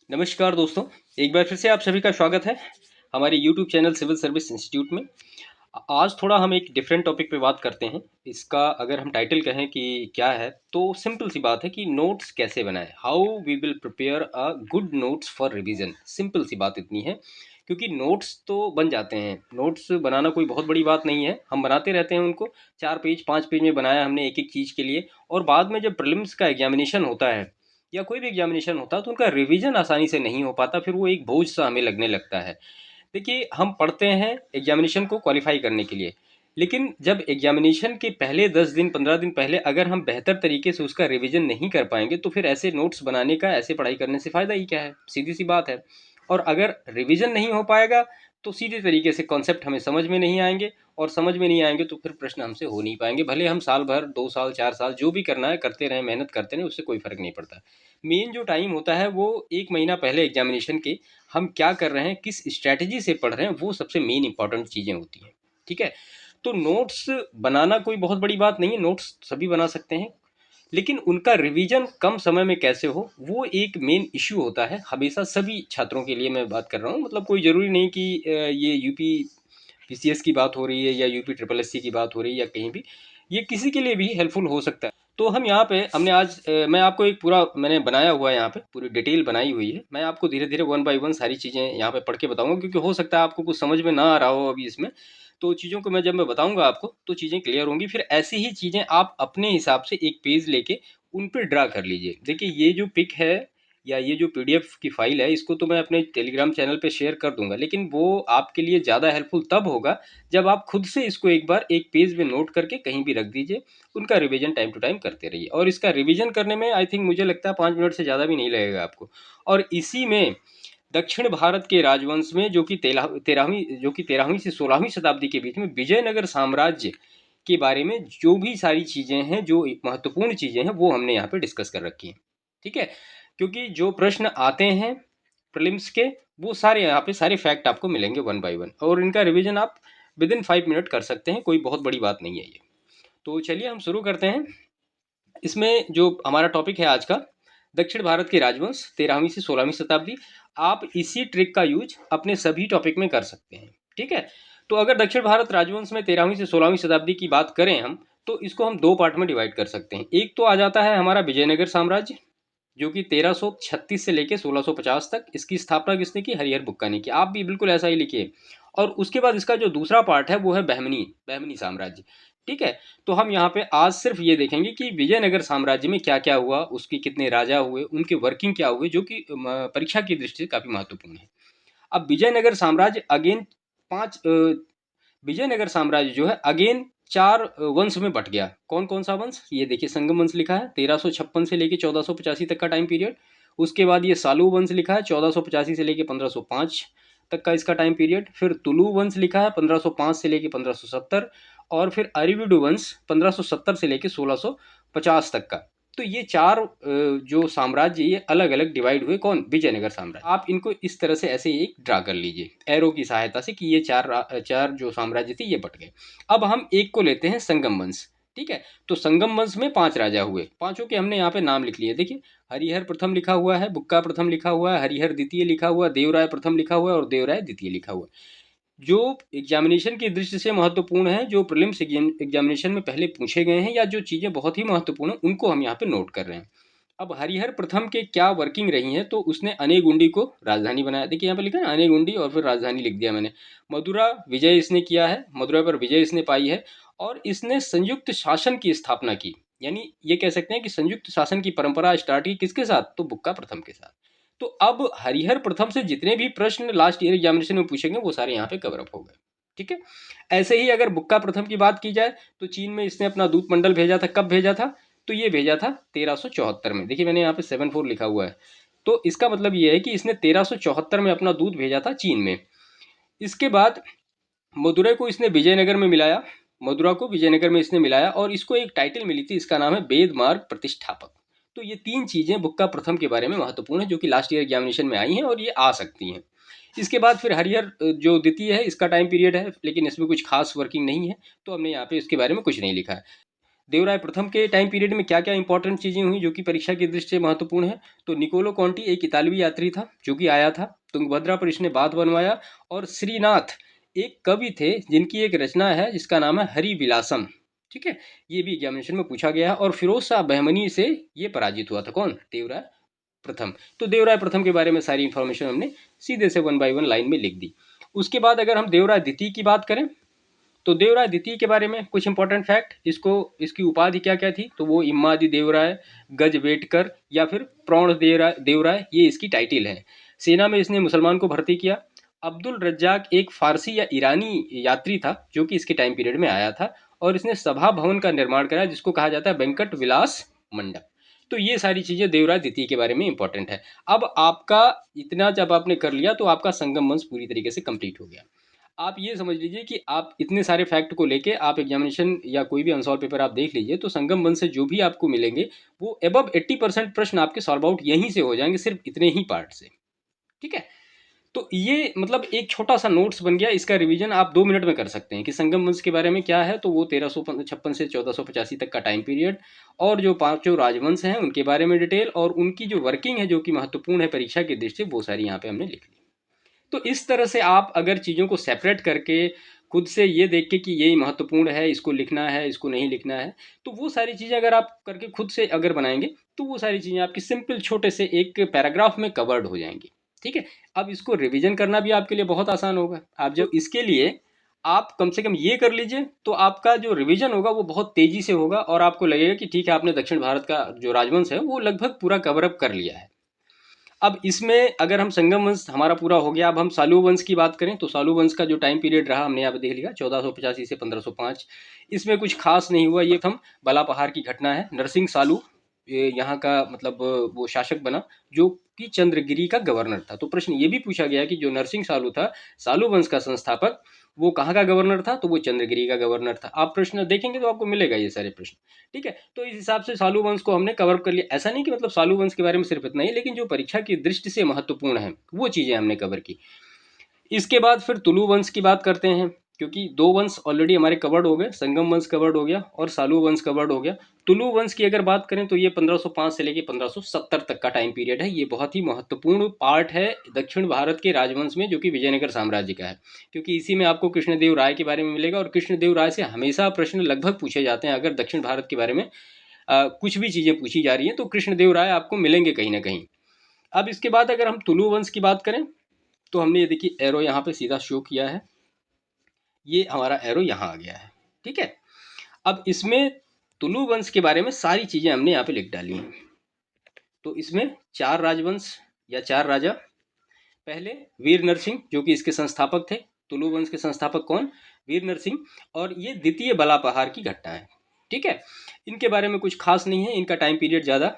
नमस्कार दोस्तों। एक बार फिर से आप सभी का स्वागत है हमारे YouTube channel civil service institute में। आज थोड़ा हम एक डिफरेंट टॉपिक पे बात करते हैं। इसका अगर हम टाइटल कहें कि क्या है, तो सिंपल सी बात है कि नोट्स कैसे बनाएं, how we will prepare a good notes for revision. Simple सी बात इतनी है, क्योंकि नोट्स तो बन जाते हैं। नोट्स बनाना कोई बहुत बड़ी बात नहीं है, हम बनाते रहते हैं उनको। 4 पेज 5 पेज में बनाया हमने एक एक चीज़ के लिए, और बाद में जब प्रीलिम्स का एग्जामिनेशन होता है या कोई भी एग्जामिनेशन होता है तो उनका रिवीजन आसानी से नहीं हो पाता, फिर वो एक बोझ सा हमें लगने लगता है। देखिए, हम पढ़ते हैं एग्जामिनेशन को क्वालिफाई करने के लिए, लेकिन जब एग्जामिनेशन के पहले 10 दिन 15 दिन पहले अगर हम बेहतर तरीके से उसका रिवीजन नहीं कर पाएंगे तो फिर ऐसे नोट्स बनाने का, ऐसे पढ़ाई करने से फ़ायदा ही क्या है? सीधी सी बात है। और अगर रिवीजन नहीं हो पाएगा तो सीधे तरीके से कॉन्सेप्ट हमें समझ में नहीं आएंगे, और समझ में नहीं आएंगे तो फिर प्रश्न हमसे हो नहीं पाएंगे। भले हम साल भर 2 साल 4 साल जो भी करना है करते रहें, मेहनत करते रहें, उससे कोई फ़र्क नहीं पड़ता। मेन जो टाइम होता है वो 1 महीना पहले एग्जामिनेशन के, हम क्या कर रहे हैं, किस स्ट्रैटेजी से पढ़ रहे हैं, वो सबसे मेन इंपॉर्टेंट चीज़ें होती हैं। ठीक है। तो नोट्स बनाना कोई बहुत बड़ी बात नहीं है, नोट्स सभी बना सकते हैं, लेकिन उनका रिवीजन कम समय में कैसे हो वो एक मेन इश्यू होता है हमेशा सभी छात्रों के लिए। मैं बात कर रहा हूँ, मतलब कोई ज़रूरी नहीं कि ये यूपी पीसीएस की बात हो रही है या यूपी ट्रिपल एससी की बात हो रही है या कहीं भी, ये किसी के लिए भी हेल्पफुल हो सकता है। तो हम यहाँ पे हमने आज मैं आपको एक पूरा मैंने बनाया हुआ है, यहाँ पे पूरी डिटेल बनाई हुई है। मैं आपको धीरे धीरे 1 बाय 1 सारी चीज़ें यहाँ पे पढ़ के बताऊंगा, क्योंकि हो सकता है आपको कुछ समझ में ना आ रहा हो अभी इसमें। तो चीज़ों को जब मैं बताऊंगा आपको तो चीज़ें क्लियर होंगी। फिर ऐसी ही चीज़ें आप अपने हिसाब से एक पेज लेके उन पर ड्रा कर लीजिए। देखिए, ये जो पिक है या ये जो पीडीएफ की फाइल है, इसको तो मैं अपने टेलीग्राम चैनल पे शेयर कर दूंगा, लेकिन वो आपके लिए ज़्यादा हेल्पफुल तब होगा जब आप खुद से इसको एक बार एक पेज में नोट करके कहीं भी रख दीजिए। उनका रिवीजन टाइम टू टाइम करते रहिए, और इसका रिवीजन करने में आई थिंक मुझे लगता है 5 मिनट से ज़्यादा भी नहीं लगेगा आपको। और इसी में दक्षिण भारत के राजवंश में, जो कि तेरहवीं से 16वीं शताब्दी के बीच में विजयनगर साम्राज्य के बारे में जो भी सारी चीज़ें हैं, जो महत्वपूर्ण चीज़ें हैं, वो हमने यहाँ पे डिस्कस कर रखी हैं। ठीक है। क्योंकि जो प्रश्न आते हैं प्रीलिम्स के, वो सारे यहाँ पे सारे फैक्ट आपको मिलेंगे 1 बाय 1, और इनका रिवीजन आप विद इन 5 मिनट कर सकते हैं। कोई बहुत बड़ी बात नहीं है ये। तो चलिए हम शुरू करते हैं। इसमें जो हमारा टॉपिक है आज का, दक्षिण भारत के राजवंश 13वीं से 16वीं शताब्दी। आप इसी ट्रिक का यूज अपने सभी टॉपिक में कर सकते हैं। ठीक है। तो अगर दक्षिण भारत राजवंश में 13वीं से 16वीं शताब्दी की बात करें हम, तो इसको हम 2 पार्ट में डिवाइड कर सकते हैं। एक तो आ जाता है हमारा विजयनगर साम्राज्य, जो कि 1336 से लेके 1650 तक। इसकी स्थापना किसने की? हरिहर बुक्का ने की। आप भी बिल्कुल ऐसा ही लिखिए। और उसके बाद इसका जो दूसरा पार्ट है वो है बहमनी बहमनी साम्राज्य। ठीक है। तो हम यहाँ पे आज सिर्फ ये देखेंगे कि विजयनगर साम्राज्य में क्या क्या हुआ, उसके कितने राजा हुए, उनके वर्किंग क्या हुए, जो कि परीक्षा की दृष्टि से काफी महत्वपूर्ण है। अब विजयनगर साम्राज्य अगेन पांच विजयनगर साम्राज्य जो है अगेन 4 वंश में बट गया। कौन कौन सा वंश? ये देखिए, संगम वंश लिखा है 1356 से लेके 1485 तक का टाइम पीरियड। उसके बाद ये सालू वंश लिखा है 1485 से लेके 1505 तक का इसका टाइम पीरियड। फिर तुलु वंश लिखा है 1505 से लेके 1570। और फिर अरिविडु वंश 1570 से लेके 1650 तक का। तो ये 4 जो साम्राज्य, ये अलग अलग डिवाइड हुए। कौन? विजयनगर साम्राज्य। आप इनको इस तरह से ऐसे एक ड्रा कर लीजिए एरो की सहायता से कि ये चार जो साम्राज्य थे ये बट गए। अब हम एक को लेते हैं, संगम वंश। ठीक है। तो संगम वंश में 5 राजा हुए, पांचों के हमने यहाँ पे नाम लिख लिए। देखिए, हरिहर प्रथम लिखा हुआ है, बुक्का प्रथम लिखा हुआ है, हरिहर द्वितीय लिखा हुआ है, देवराय प्रथम लिखा हुआ है, और देवराय द्वितीय लिखा हुआ है। जो एग्जामिनेशन की दृष्टि से महत्वपूर्ण है, जो प्रीलिम्स एग्जामिनेशन में पहले पूछे गए हैं, या जो चीज़ें बहुत ही महत्वपूर्ण हैं, उनको हम यहाँ पे नोट कर रहे हैं। अब हरिहर प्रथम के क्या वर्किंग रही है, तो उसने अनेगुंडी को राजधानी बनाया। देखिए यहाँ पे लिखा है अनेगुंडी, और फिर राजधानी लिख दिया मैंने। मदुरा विजय इसने किया है, मदुरा पर विजय इसने पाई है। और इसने संयुक्त शासन की स्थापना की, यानी ये कह सकते हैं कि संयुक्त शासन की परंपरा स्टार्ट की किसके साथ? तो बुक्का प्रथम के साथ। तो अब हरिहर प्रथम से जितने भी प्रश्न लास्ट ईयर एग्जामिनेशन में पूछेंगे वो सारे यहाँ पे कवर अप हो गए। ठीक है। ऐसे ही अगर बुक्का प्रथम की बात की जाए, तो चीन में इसने अपना दूत मंडल भेजा था। कब भेजा था? तो ये भेजा था 1374 में। देखिए, मैंने यहाँ पे 74 लिखा हुआ है। तो इसका मतलब ये है कि इसने 1374 में अपना दूत भेजा था चीन में। इसके बाद मदुरै को इसने विजयनगर में मिलाया, मदुरा को विजयनगर में इसने मिलाया, और इसको एक टाइटल मिली थी, इसका नाम है वेद मार्ग प्रतिष्ठापक। तो ये 3 चीज़ें बुक्का प्रथम के बारे में महत्वपूर्ण है, जो कि लास्ट ईयर एग्जामिनेशन में आई हैं और ये आ सकती हैं। इसके बाद फिर हरिहर जो द्वितीय है, इसका टाइम पीरियड है, लेकिन इसमें कुछ खास वर्किंग नहीं है, तो हमने यहाँ पे इसके बारे में कुछ नहीं लिखा है। देवराय प्रथम के टाइम पीरियड में क्या क्या इंपॉर्टेंट चीज़ें हुई जो कि परीक्षा की दृष्टि से महत्वपूर्ण है। तो निकोलो कॉन्टी एक इतालवी यात्री था जो कि आया था तुंगभद्रा पर, इसने बांध बनवाया। और श्रीनाथ एक कवि थे जिनकी एक रचना है जिसका नाम है हरि विलासम। ठीक है, ये भी एग्जामिनेशन में पूछा गया है। और फिरोज शाह बहमनी से ये पराजित हुआ था, कौन? देवराय प्रथम। तो देवराय प्रथम के बारे में सारी इंफॉर्मेशन हमने सीधे से 1 बाय 1 लाइन में लिख दी। उसके बाद अगर हम देवराय द्वितीय की बात करें तो देवराय द्वितीय के बारे में कुछ इंपॉर्टेंट फैक्ट, इसको इसकी उपाधि क्या क्या थी, तो वो इम्मादी देवराय, गजवेटकर या फिर प्रौढ़ देवराय देवराय, ये इसकी टाइटिल है। सेना में इसने मुसलमान को भर्ती किया। अब्दुल रज्जाक एक फारसी या ईरानी यात्री था जो कि इसके टाइम पीरियड में आया था, और इसने सभा भवन का निर्माण कराया जिसको कहा जाता है वेंकट विलास मंडप। तो ये सारी चीज़ें देवराय द्वितीय के बारे में इंपॉर्टेंट है। अब आपका इतना जब आपने कर लिया तो आपका संगम वंश पूरी तरीके से कंप्लीट हो गया। आप ये समझ लीजिए कि आप इतने सारे फैक्ट को लेके आप एग्जामिनेशन या कोई भी अनसॉल्व पेपर आप देख लीजिए, तो संगम वन से जो भी आपको मिलेंगे वो अबव 80% प्रश्न आपके सॉल्व आउट यहीं से हो जाएंगे, सिर्फ इतने ही पार्ट से। ठीक है, तो ये मतलब एक छोटा सा नोट्स बन गया। इसका रिवीजन आप 2 मिनट में कर सकते हैं कि संगम वंश के बारे में क्या है। तो वो 1356 से 1485 तक का टाइम पीरियड, और जो पांचों राजवंश हैं उनके बारे में डिटेल, और उनकी जो वर्किंग है जो कि महत्वपूर्ण है परीक्षा की दृष्टि से, वो सारी यहाँ पे हमने लिख ली। तो इस तरह से आप अगर चीज़ों को सेपरेट करके खुद से ये देख के कि ये महत्वपूर्ण है, इसको लिखना है, इसको नहीं लिखना है, तो वो सारी चीज़ें अगर आप करके खुद से अगर बनाएंगे तो वो सारी चीज़ें आपकी सिंपल छोटे से एक पैराग्राफ में कवर्ड हो जाएंगी। ठीक है, अब इसको रिवीजन करना भी आपके लिए बहुत आसान होगा। आप जब इसके लिए आप कम से कम ये कर लीजिए तो आपका जो रिवीजन होगा वो बहुत तेज़ी से होगा, और आपको लगेगा कि ठीक है आपने दक्षिण भारत का जो राजवंश है वो लगभग पूरा कवरअप कर लिया है। अब इसमें अगर हम संगम वंश हमारा पूरा हो गया, अब हम सालू वंश की बात करें तो सालू वंश का जो टाइम पीरियड रहा हमने यहाँ पे देख लिया 1485 से 1505। इसमें कुछ खास नहीं हुआ, ये हम बला पहाड़ की घटना है। नरसिंह सालू ये यहाँ का मतलब वो शासक बना जो कि चंद्रगिरी का गवर्नर था। तो प्रश्न ये भी पूछा गया कि जो नरसिंह सालू था सालू वंश का संस्थापक, वो कहाँ का गवर्नर था, तो वो चंद्रगिरी का गवर्नर था। आप प्रश्न देखेंगे तो आपको मिलेगा ये सारे प्रश्न। ठीक है, तो इस हिसाब से सालू वंश को हमने कवर कर लिया। ऐसा नहीं कि मतलब सालू वंश के बारे में सिर्फ इतना ही, लेकिन जो परीक्षा की दृष्टि से महत्वपूर्ण है वो चीज़ें हमने कवर की। इसके बाद फिर तुलु वंश की बात करते हैं, क्योंकि दो वंश ऑलरेडी हमारे कवर्ड हो गए, संगम वंश कवर्ड हो गया और सालू वंश कवर्ड हो गया। तुलु वंश की अगर बात करें तो ये 1505 से लेकर 1570 तक का टाइम पीरियड है। ये बहुत ही महत्वपूर्ण पार्ट है दक्षिण भारत के राजवंश में जो कि विजयनगर साम्राज्य का है, क्योंकि इसी में आपको कृष्णदेव राय के बारे में मिलेगा। और कृष्णदेव राय से हमेशा प्रश्न लगभग पूछे जाते हैं। अगर दक्षिण भारत के बारे में कुछ भी चीज़ें पूछी जा रही हैं तो कृष्णदेव राय आपको मिलेंगे कहीं ना कहीं। अब इसके बाद अगर हम तुलु वंश की बात करें तो हमने ये देखिए एरो यहाँ पे सीधा शो किया है, ये हमारा एरो यहाँ आ गया है। ठीक है, अब इसमें तुलु वंश के बारे में सारी चीज़ें हमने यहाँ पे लिख डाली हैं। तो इसमें 4 राजवंश या 4 राजा। पहले वीर नरसिंह जो कि इसके संस्थापक थे। तुलु वंश के संस्थापक कौन? वीर नरसिंह। और ये द्वितीय बला पहाड़ की घटना है। ठीक है, इनके बारे में कुछ खास नहीं है, इनका टाइम पीरियड ज़्यादा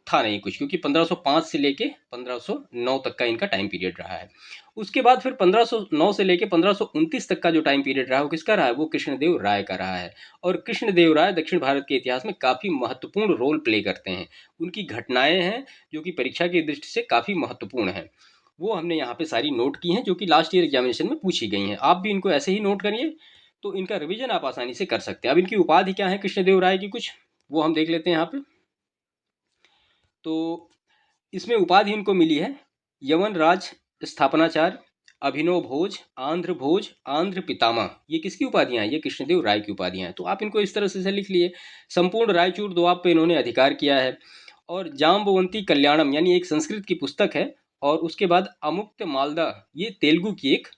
था नहीं कुछ, क्योंकि 1505 से लेके 1509 तक का इनका टाइम पीरियड रहा है। उसके बाद फिर 1509 से लेके 1529 तक का जो टाइम पीरियड रहा है वो किसका रहा है? वो कृष्णदेव राय का रहा है। और कृष्णदेव राय दक्षिण भारत के इतिहास में काफ़ी महत्वपूर्ण रोल प्ले करते हैं। उनकी घटनाएं हैं जो कि परीक्षा की दृष्टि से काफ़ी महत्वपूर्ण हैं, वो हमने यहाँ पे सारी नोट की हैं जो कि लास्ट ईयर एग्जामिनेशन में पूछी गई हैं। आप भी इनको ऐसे ही नोट करिए तो इनका रिवीजन आप आसानी से कर सकते हैं। अब इनकी उपाधि क्या है कृष्णदेव राय की, कुछ वो हम देख लेते हैं यहाँ पे। तो इसमें उपाधि इनको मिली है यवन राज स्थापनाचार्य, अभिनव भोज, आंध्र भोज, आंध्र पितामह। ये किसकी उपाधियां हैं? ये कृष्णदेव राय की उपाधियां हैं। तो आप इनको इस तरह से लिख लिए। संपूर्ण रायचूर दोआब पे इन्होंने अधिकार किया है। और जाम्बवंती कल्याणम यानी एक संस्कृत की पुस्तक है। और उसके बाद अमुक्त मालदा, ये तेलुगु की एक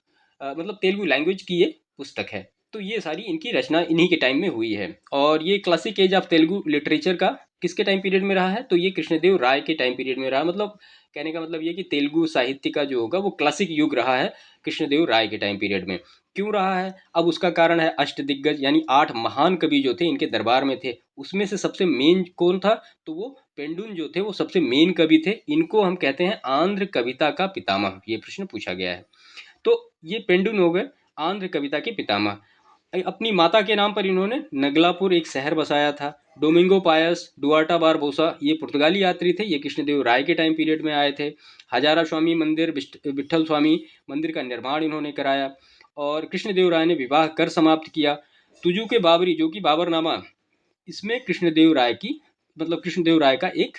मतलब तेलुगु लैंग्वेज की ये पुस्तक है। तो ये सारी इनकी रचना इन्हीं के टाइम में हुई है। और ये classic age of Telugu literature का किसके टाइम पीरियड में रहा है? तो ये कृष्णदेव राय के टाइम पीरियड में रहा। मतलब कहने का मतलब ये कि तेलुगु साहित्य का जो होगा वो क्लासिक युग रहा है कृष्णदेव राय के टाइम पीरियड में। क्यों रहा है? अब उसका कारण है अष्टदिग्गज यानी 8 महान कवि जो थे इनके दरबार में थे, उसमें से सबसे मेन कौन था? तो वो पेंडुन जो थे वो सबसे मेन कवि थे। इनको हम कहते हैं आंध्र कविता का पितामह। ये प्रश्न पूछा गया है। तो ये पेंडुन हो गए आंध्र कविता के पितामह। अपनी माता के नाम पर इन्होंने नगलापुर एक शहर बसाया था। डोमिंगो पायस, डुआर्टा बारबोसा ये पुर्तगाली यात्री थे, ये कृष्णदेव राय के टाइम पीरियड में आए थे। हजारा स्वामी मंदिर, विट्ठल स्वामी मंदिर का निर्माण इन्होंने कराया। और कृष्णदेव राय ने विवाह कर समाप्त किया। तुजू के बाबरी जो कि बाबरनामा इसमें कृष्णदेव राय की मतलब कृष्णदेव राय का एक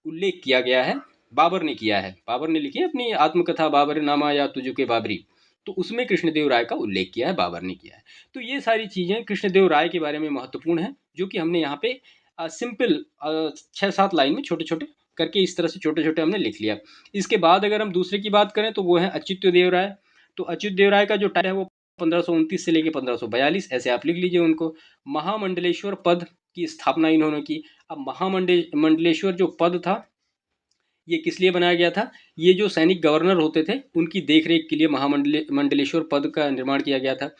उल्लेख किया गया है, बाबर ने किया है। बाबर ने लिखी है अपनी आत्मकथा बाबर नामा या तुझुके बाबरी, तो उसमें कृष्णदेव राय का उल्लेख किया है, बाबर ने किया है। तो ये सारी चीज़ें कृष्णदेव राय के बारे में महत्वपूर्ण है, जो कि हमने यहाँ पे सिंपल 6-7 लाइन में छोटे छोटे करके इस तरह से छोटे छोटे हमने लिख लिया। इसके बाद अगर हम दूसरे की बात करें तो वो है अच्युत देव राय। तो अच्युत देव राय का जो टाइम है वो 1529 से लेकर 1542, ऐसे आप लिख लीजिए उनको। महामंडलेश्वर पद की स्थापना इन्होंने की। अब मंडलेश्वर जो पद था ये किस लिए बनाया गया था? ये जो सैनिक गवर्नर होते थे उनकी देखरेख के लिए मंडलेश्वर पद का निर्माण किया गया था।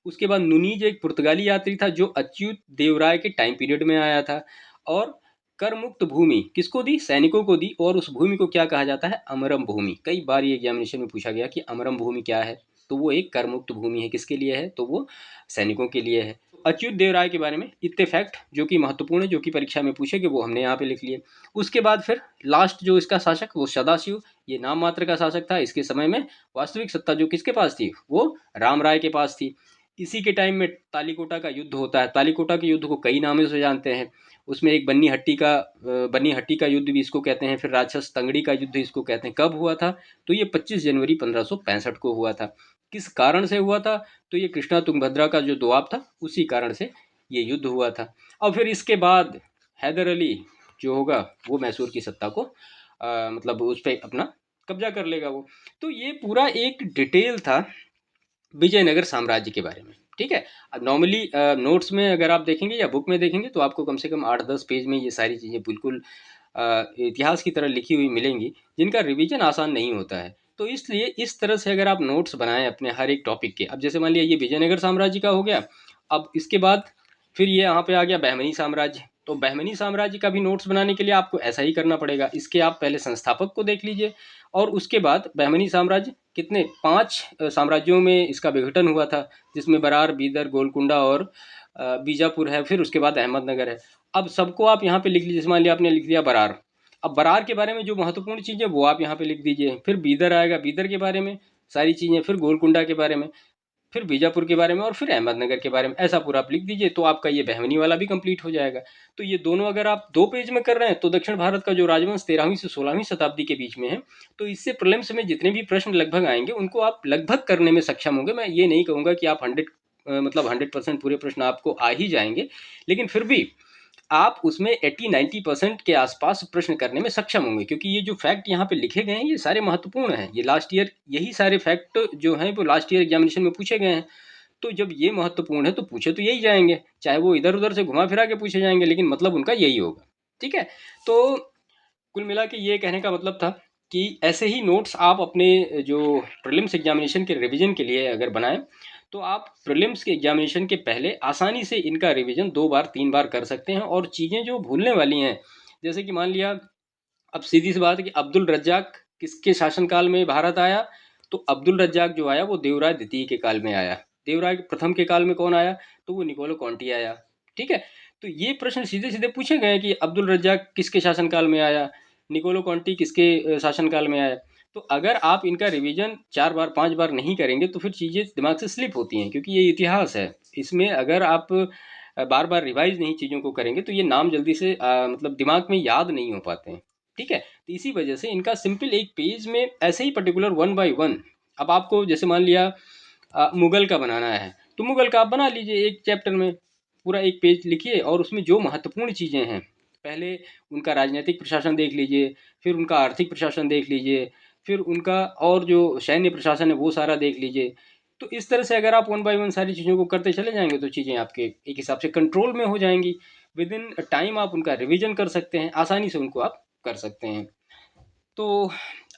उसके बाद नुनीज एक पुर्तगाली यात्री था जो अच्युत देवराय के टाइम पीरियड में आया था, और कर मुक्त भूमि किसको दी? सैनिकों को दी। और उस भूमि को क्या कहा जाता है? अमरम भूमि। कई बार ये एग्जामिनेशन में पूछा गया कि अमरम भूमि क्या है, तो वो एक कर मुक्त भूमि है। किसके लिए है? तो वो सैनिकों के लिए है। अच्युत देव राय के बारे में इतने फैक्ट जो कि महत्वपूर्ण है, जो कि परीक्षा में पूछेंगे, वो हमने यहाँ पे लिख लिए। उसके बाद फिर लास्ट जो इसका शासक वो सदाशिव, ये नाम मात्र का शासक था। इसके समय में वास्तविक सत्ता जो किसके पास थी? वो राम राय के पास थी। इसी के टाइम में तालीकोटा का युद्ध होता है। तालीकोटा के युद्ध को कई नामों से जानते हैं। उसमें एक बन्नी हट्टी का युद्ध भी इसको कहते हैं, फिर राक्षस तंगड़ी का युद्ध इसको कहते हैं। कब हुआ था? तो ये 25 जनवरी 1565 को हुआ था। किस कारण से हुआ था? तो ये कृष्णा तुंगभद्रा का जो दोआब था उसी कारण से ये युद्ध हुआ था। और फिर इसके बाद हैदर अली जो होगा वो मैसूर की सत्ता को मतलब उस पर अपना कब्जा कर लेगा वो। तो ये पूरा एक डिटेल था विजयनगर साम्राज्य के बारे में। ठीक है। अब नॉर्मली नोट्स में अगर आप देखेंगे या बुक में देखेंगे तो आपको कम से कम 8-10 पेज में ये सारी चीज़ें बिल्कुल इतिहास की तरह लिखी हुई मिलेंगी, जिनका रिवीजन आसान नहीं होता है। तो इसलिए इस तरह से अगर आप नोट्स बनाएं अपने हर एक टॉपिक के, अब जैसे मान लिया ये विजयनगर साम्राज्य का हो गया। अब इसके बाद फिर ये यहाँ पे आ गया बहमनी साम्राज्य। तो बहमनी साम्राज्य का भी नोट्स बनाने के लिए आपको ऐसा ही करना पड़ेगा। इसके आप पहले संस्थापक को देख लीजिए, और उसके बाद बहमनी साम्राज्य कितने 5 साम्राज्यों में इसका विघटन हुआ था, जिसमें बरार, बीदर, गोलकुंडा और बीजापुर है। फिर उसके बाद अहमदनगर है। अब सबको आप यहाँ पे लिख लीजिए। मान लिया आपने लिख दिया बरार, अब बरार के बारे में जो महत्वपूर्ण चीज़ें वो आप यहाँ पे लिख दीजिए। फिर बीदर आएगा, बीदर के बारे में सारी चीज़ें, फिर गोलकुंडा के बारे में, फिर बीजापुर के बारे में, और फिर अहमदनगर के बारे में। ऐसा पूरा आप लिख दीजिए तो आपका ये बहमनी वाला भी कंप्लीट हो जाएगा। तो ये दोनों अगर आप 2 पेज में कर रहे हैं तो दक्षिण भारत का जो राजवंश 13वीं से 16वीं शताब्दी के बीच में है, तो इससे प्रीलिम्स में जितने भी प्रश्न लगभग आएंगे उनको आप लगभग करने में सक्षम होंगे। मैं ये नहीं कहूँगा कि आप 100% पूरे प्रश्न आपको आ ही जाएंगे, लेकिन फिर भी आप उसमें 80-90% के आसपास प्रश्न करने में सक्षम होंगे, क्योंकि ये जो फैक्ट यहाँ पे लिखे गए हैं ये सारे महत्वपूर्ण हैं। ये लास्ट ईयर यही सारे फैक्ट जो हैं वो लास्ट ईयर एग्जामिनेशन में पूछे गए हैं। तो जब ये महत्वपूर्ण है तो पूछे तो यही जाएंगे, चाहे वो इधर उधर से घुमा फिरा के पूछे जाएंगे, लेकिन मतलब उनका यही होगा। ठीक है। तो कुल मिला के ये कहने का मतलब था कि ऐसे ही नोट्स आप अपने जो प्रीलिम्स एग्जामिनेशन के रिवीजन के लिए अगर बनाएं तो आप प्रीलिम्स के एग्जामिनेशन के पहले आसानी से इनका रिवीजन 2 बार 3 बार कर सकते हैं। और चीज़ें जो भूलने वाली हैं, जैसे कि मान लिया अब सीधी सी बात है कि अब्दुल रज्जाक किसके शासनकाल में भारत आया? तो अब्दुल रज्जाक जो आया वो देवराय द्वितीय के काल में आया। देवराय प्रथम के काल में कौन आया? तो वो निकोलो कॉन्टी आया। ठीक है। तो ये प्रश्न सीधे सीधे पूछे गए कि अब्दुल रज्जाक किसके शासनकाल में आया, निकोलो कॉन्टी किसके शासनकाल में आया। तो अगर आप इनका रिवीजन 4 बार 5 बार नहीं करेंगे तो फिर चीज़ें दिमाग से स्लिप होती हैं, क्योंकि ये इतिहास है। इसमें अगर आप बार बार रिवाइज नहीं चीज़ों को करेंगे तो ये नाम जल्दी से मतलब दिमाग में याद नहीं हो पाते हैं। ठीक है। तो इसी वजह से इनका सिंपल एक पेज में ऐसे ही पर्टिकुलर 1 बाय 1, अब आपको जैसे मान लिया मुगल का बनाना है तो मुगल का आप बना लीजिए एक चैप्टर में, पूरा एक पेज लिखिए और उसमें जो महत्वपूर्ण चीज़ें हैं पहले उनका राजनीतिक प्रशासन देख लीजिए, फिर उनका आर्थिक प्रशासन देख लीजिए, फिर उनका और जो सैन्य प्रशासन है वो सारा देख लीजिए। तो इस तरह से अगर आप 1 बाय 1 सारी चीज़ों को करते चले जाएंगे तो चीज़ें आपके एक हिसाब से कंट्रोल में हो जाएंगी। विद इन टाइम आप उनका रिविजन कर सकते हैं, आसानी से उनको आप कर सकते हैं। तो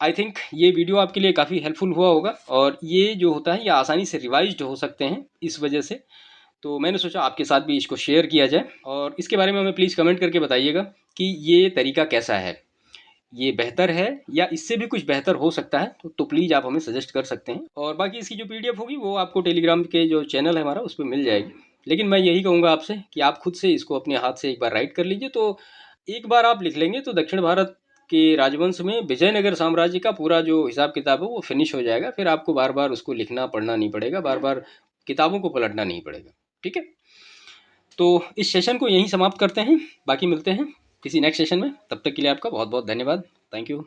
आई थिंक ये वीडियो आपके लिए काफ़ी हेल्पफुल हुआ होगा, और ये जो होता है ये आसानी से रिवाइज्ड हो सकते हैं इस वजह से। तो मैंने सोचा आपके साथ भी इसको शेयर किया जाए, और इसके बारे में हमें प्लीज़ कमेंट करके बताइएगा कि ये तरीका कैसा है, ये बेहतर है या इससे भी कुछ बेहतर हो सकता है। तो प्लीज़ आप हमें सजेस्ट कर सकते हैं। और बाकी इसकी जो पीडीएफ होगी वो आपको टेलीग्राम के जो चैनल है हमारा उस पर मिल जाएगी। लेकिन मैं यही कहूँगा आपसे कि आप खुद से इसको अपने हाथ से एक बार राइट कर लीजिए। तो एक बार आप लिख लेंगे तो दक्षिण भारत के राजवंश में विजयनगर साम्राज्य का पूरा जो हिसाब किताब है वो फिनिश हो जाएगा। फिर आपको बार बार उसको लिखना पढ़ना नहीं पड़ेगा, बार बार किताबों को पलटना नहीं पड़ेगा। ठीक है। तो इस सेशन को यहीं समाप्त करते हैं, बाकी मिलते हैं किसी नेक्स्ट सेशन में। तब तक के लिए आपका बहुत बहुत धन्यवाद। Thank you.